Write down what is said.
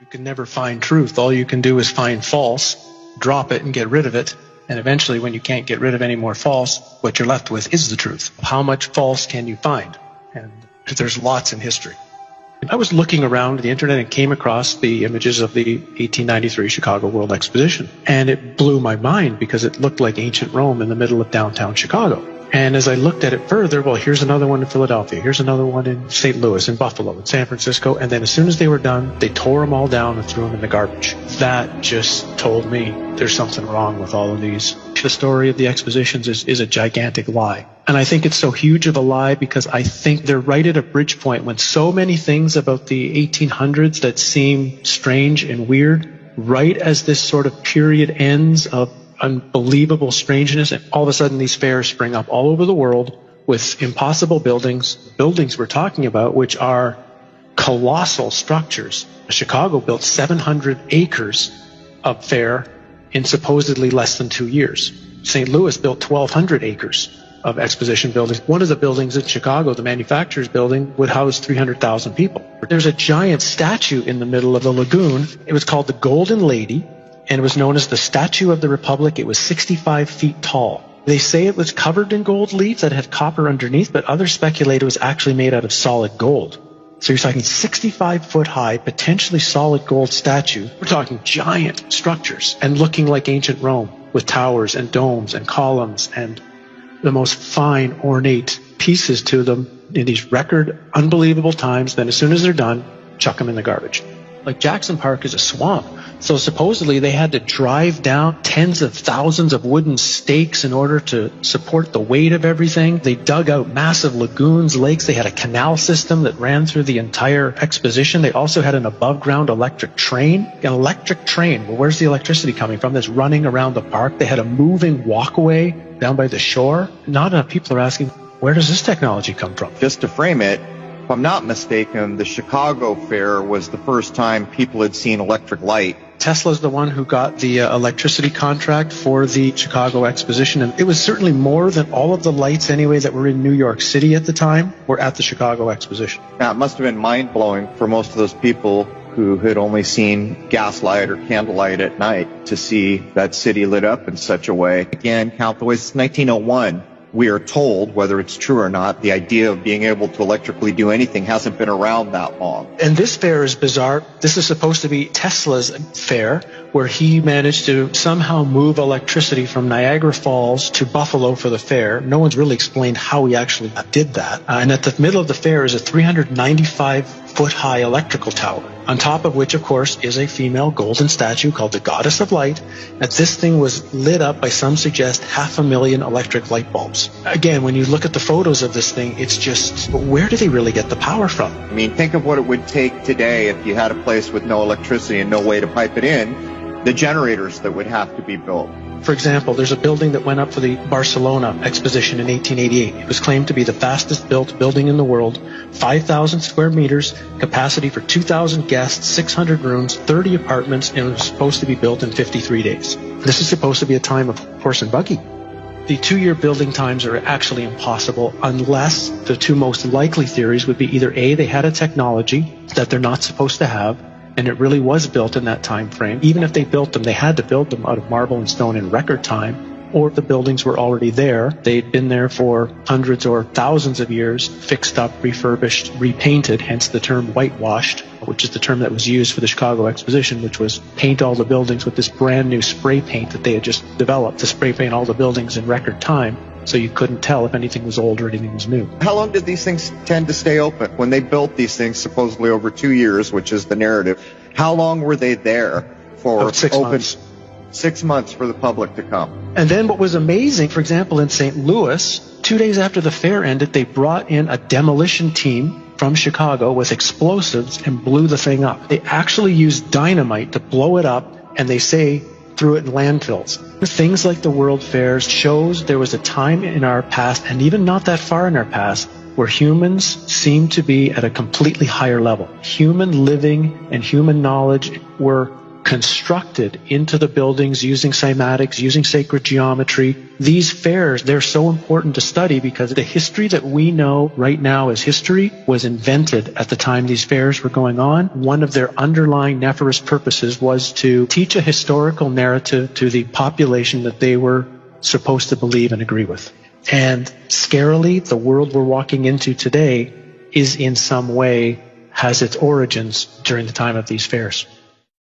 You can never find truth. All you can do is find false, drop it and get rid of it. And eventually, when you can't get rid of any more false, what you're left with is the truth. How much false can you find? And there's lots in history. I was looking around the internet and came across the images of the 1893 Chicago World Exposition. And it blew my mind because it looked like ancient Rome in the middle of downtown Chicago. And as I looked at it further, well, here's another one in Philadelphia, here's another one in St. Louis, in Buffalo, in San Francisco, and then as soon as they were done, they tore them all down and threw them in the garbage. That just told me there's something wrong with all of these. The story of the expositions is a gigantic lie. And I think it's so huge of a lie because I think they're right at a bridge point when so many things about the 1800s that seem strange and weird, right as this sort of period ends of unbelievable strangeness, and all of a sudden these fairs spring up all over the world with impossible buildings we're talking about, which are colossal structures. Chicago built 700 acres of fair in supposedly less than 2 years. St. Louis built 1,200 acres of exposition buildings. One of the buildings in Chicago, the manufacturer's building, would house 300,000 people. There's a giant statue in the middle of the lagoon. It was called the Golden Lady, and it was known as the Statue of the Republic. It was 65 feet tall. They say it was covered in gold leaf that had copper underneath, but others speculate it was actually made out of solid gold. So you're talking 65-foot high, potentially solid gold statue. We're talking giant structures and looking like ancient Rome with towers and domes and columns and the most fine, ornate pieces to them in these record, unbelievable times. Then as soon as they're done, chuck them in the garbage. Like Jackson Park is a swamp. So supposedly they had to drive down tens of thousands of wooden stakes in order to support the weight of everything. They dug out massive lagoons, lakes. They had a canal system that ran through the entire exposition. They also had an above-ground electric train. An electric train, well, where's the electricity coming from? That's running around the park. They had a moving walkway down by the shore. Not enough people are asking, where does this technology come from? Just to frame it, if I'm not mistaken, the Chicago Fair was the first time people had seen electric light. Tesla's the one who got the electricity contract for the Chicago Exposition, and it was certainly more than all of the lights anyway that were in New York City at the time were at the Chicago Exposition. Now, it must have been mind-blowing for most of those people who had only seen gaslight or candlelight at night to see that city lit up in such a way. Again, count the ways. It's 1901. We are told, whether it's true or not, the idea of being able to electrically do anything hasn't been around that long. And this fair is bizarre. This is supposed to be Tesla's fair, where he managed to somehow move electricity from Niagara Falls to Buffalo for the fair. No one's really explained how he actually did that. And at the middle of the fair is a 395-foot-high electrical tower, on top of which, of course, is a female golden statue called the Goddess of Light. And this thing was lit up by, some suggest, 500,000 electric light bulbs. Again, when you look at the photos of this thing, it's just, where do they really get the power from? I mean, think of what it would take today if you had a place with no electricity and no way to pipe it in, the generators that would have to be built. For example, there's a building that went up for the Barcelona Exposition in 1888. It was claimed to be the fastest built building in the world, 5,000 square meters, capacity for 2,000 guests, 600 rooms, 30 apartments, and it was supposed to be built in 53 days. This is supposed to be a time of horse and buggy. The 2-year building times are actually impossible unless the two most likely theories would be either A, they had a technology that they're not supposed to have, and it really was built in that time frame. Even if they built them, they had to build them out of marble and stone in record time, or the buildings were already there. They'd been there for hundreds or thousands of years, fixed up, refurbished, repainted, hence the term whitewashed, which is the term that was used for the Chicago Exposition, which was paint all the buildings with this brand new spray paint that they had just developed to spray paint all the buildings in record time. So you couldn't tell if anything was old or anything was new. How long did these things tend to stay open? When they built these things supposedly over 2 years, which is the narrative, how long were they there for? About 6 months. 6 months for the public to come. And then what was amazing, for example, in St. Louis, 2 days after the fair ended, they brought in a demolition team from Chicago with explosives and blew the thing up. They actually used dynamite to blow it up, and they say threw it in landfills. Things like the World Fairs shows there was a time in our past, and even not that far in our past, where humans seemed to be at a completely higher level. Human living and human knowledge were constructed into the buildings using cymatics, using sacred geometry. These fairs, they're so important to study because the history that we know right now as history was invented at the time these fairs were going on. One of their underlying nefarious purposes was to teach a historical narrative to the population that they were supposed to believe and agree with. And scarily, the world we're walking into today is in some way has its origins during the time of these fairs.